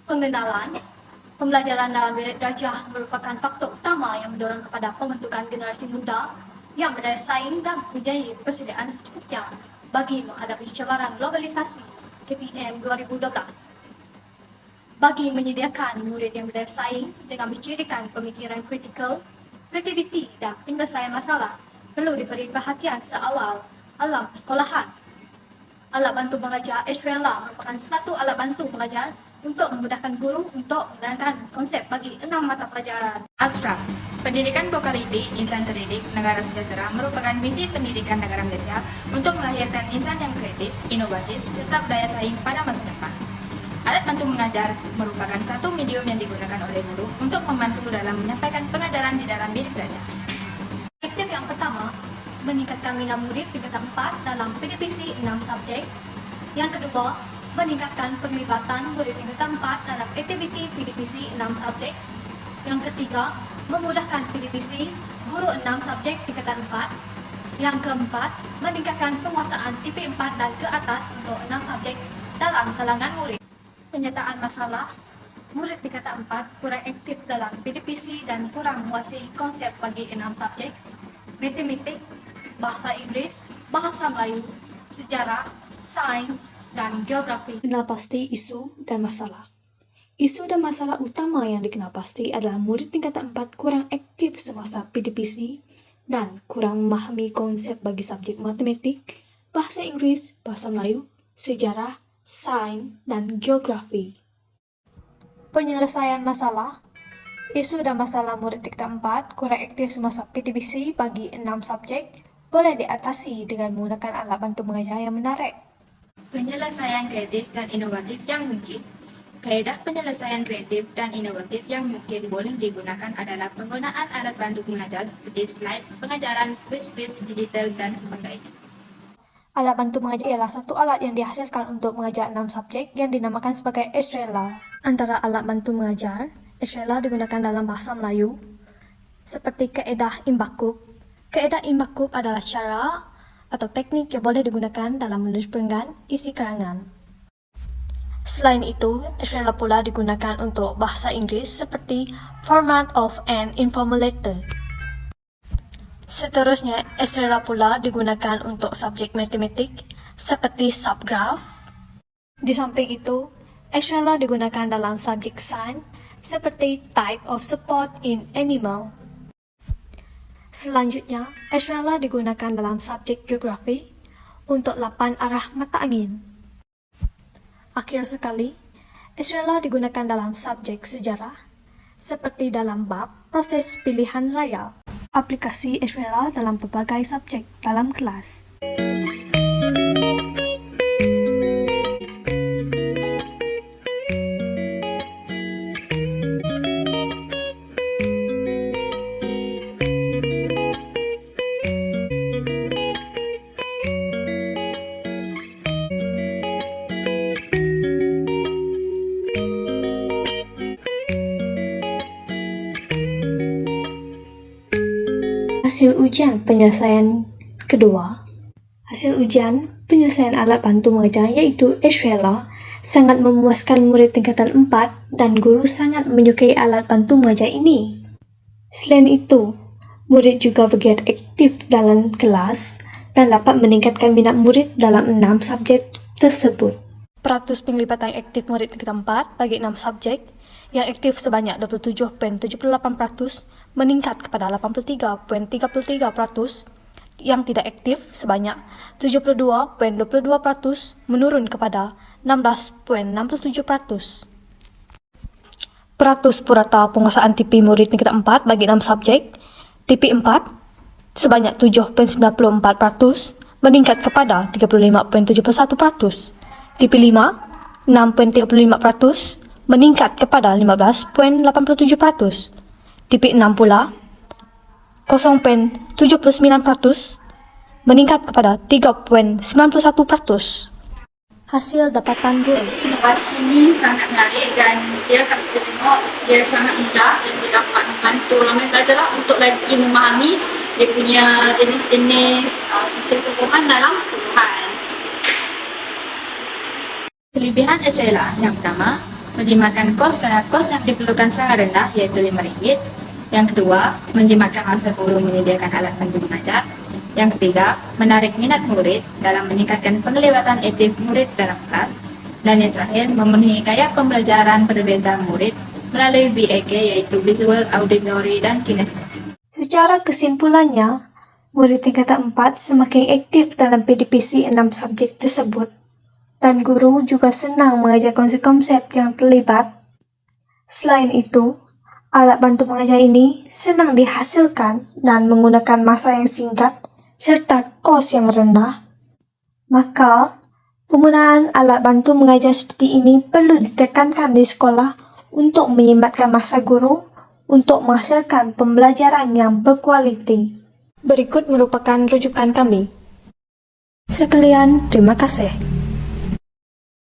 Pengenalan, pembelajaran dalam bilik darjah merupakan faktor utama yang mendorong kepada pembentukan generasi muda yang berdaya saing dan mempunyai persediaan secukupnya bagi menghadapi cabaran globalisasi KPM 2012. Bagi menyediakan murid yang berdaya saing dengan mencirikan pemikiran kritikal, kreativiti dan penyelesaian masalah, perlu diberi perhatian seawal alam persekolahan. Alat bantu mengajar Estrella merupakan satu alat bantu mengajar untuk memudahkan guru untuk menerangkan konsep bagi 6 mata pelajaran. Abstrak. Pendidikan berkualiti insan terdidik negara sejahtera merupakan misi pendidikan negara Malaysia untuk melahirkan insan yang kreatif, inovatif, serta berdaya saing pada masa depan. Alat bantu mengajar merupakan satu medium yang digunakan oleh guru untuk membantu dalam menyampaikan pengajaran di dalam bilik belajar. Objektif yang pertama, meningkatkan minat murid tingkatan 4 dalam PDPC 6 subjek. Yang kedua, meningkatkan penglibatan murid tingkatan 4 dalam aktiviti PDPC 6 subjek. Yang ketiga, memudahkan PDPC guru 6 subjek tingkatan 4. Yang keempat, meningkatkan penguasaan TP4 dan ke atas untuk 6 subjek dalam kalangan murid. Penyataan masalah, murid tingkatan 4 kurang aktif dalam PDPC dan kurang menguasai konsep bagi 6 subjek, matematik, bahasa Inggeris, bahasa Melayu, sejarah, sains, dan geografi. Kenal pasti isu dan masalah. Isu dan masalah utama yang dikenal pasti adalah murid tingkatan 4 kurang aktif semasa PDPC dan kurang memahami konsep bagi subjek matematik, bahasa Inggris, bahasa Melayu, sejarah, sains, dan geografi. Penyelesaian masalah, isu dan masalah murid tingkatan 4 kurang aktif semasa PDPC bagi 6 subjek boleh diatasi dengan menggunakan alat bantu mengajar yang menarik. Penyelesaian kreatif dan inovatif yang mungkin. Kaedah penyelesaian kreatif dan inovatif yang mungkin boleh digunakan adalah penggunaan alat bantu mengajar seperti slide, pengajaran, quiz-quiz digital, dan sebagainya. Alat bantu mengajar ialah satu alat yang dihasilkan untuk mengajar 6 subjek yang dinamakan sebagai Estrella. Antara alat bantu mengajar, Estrella digunakan dalam bahasa Melayu seperti kaedah imbakub. Kaedah imbakub adalah cara atau teknik yang boleh digunakan dalam menulis perenggan isi karangan. Selain itu, Estrella pula digunakan untuk bahasa Inggeris seperti format of an informal letter. Seterusnya, Estrella pula digunakan untuk subjek matematik seperti subgraph. Di samping itu, Estrella digunakan dalam subjek sains seperti type of support in animal. Selanjutnya, Estrella digunakan dalam subjek geografi untuk 8 arah mata angin. Akhir sekali, Estrella digunakan dalam subjek sejarah seperti dalam bab proses pilihan raya. Aplikasi Estrella dalam pelbagai subjek dalam kelas. Hasil ujian penyelesaian kedua. Hasil ujian penyelesaian alat bantu mengajar iaitu Estrella sangat memuaskan murid tingkatan 4 dan guru sangat menyukai alat bantu mengajar ini. Selain itu, murid juga bergiat aktif dalam kelas dan dapat meningkatkan minat murid dalam 6 subjek tersebut. Peratus penglibatan aktif murid tingkatan 4 bagi 6 subjek yang aktif sebanyak 27.78% meningkat kepada 83.33%, yang tidak aktif sebanyak 72.22% menurun kepada 16.67%. Peratus purata penguasaan TP murid tingkatan 4 bagi 6 subjek, TP 4 sebanyak 7.94% meningkat kepada 35.71%, TP 5 6.35% meningkat kepada 15.87%. TP 6 pula 0.79% meningkat kepada 3.91%. Hasil dapatan guru. Inovasi ini sangat menarik dan dia kalau kita tengok dia sangat mudah dan dia dapat membantu ramai pelajar untuk lagi memahami dia punya jenis-jenis sistem pembohongan dalam puluhan. Kelebihan Estrella yang pertama, menjimatkan kos karena kos yang diperlukan sangat rendah, yaitu RM5. Yang kedua, menjimatkan masa guru menyediakan alat bantu mengajar. Yang ketiga, menarik minat murid dalam meningkatkan penglibatan aktif murid dalam kelas. Dan yang terakhir, memenuhi gaya pembelajaran perbedaan murid melalui VAK, yaitu Visual, Auditory, dan Kinestetik. Secara kesimpulannya, murid tingkatan 4 semakin aktif dalam PDPC 6 subjek tersebut, dan guru juga senang mengajar konsep-konsep yang terlibat. Selain itu, alat bantu mengajar ini senang dihasilkan dan menggunakan masa yang singkat serta kos yang rendah. Maka, penggunaan alat bantu mengajar seperti ini perlu ditekankan di sekolah untuk menyimbatkan masa guru untuk menghasilkan pembelajaran yang berkualiti. Berikut merupakan rujukan kami. Sekalian, terima kasih.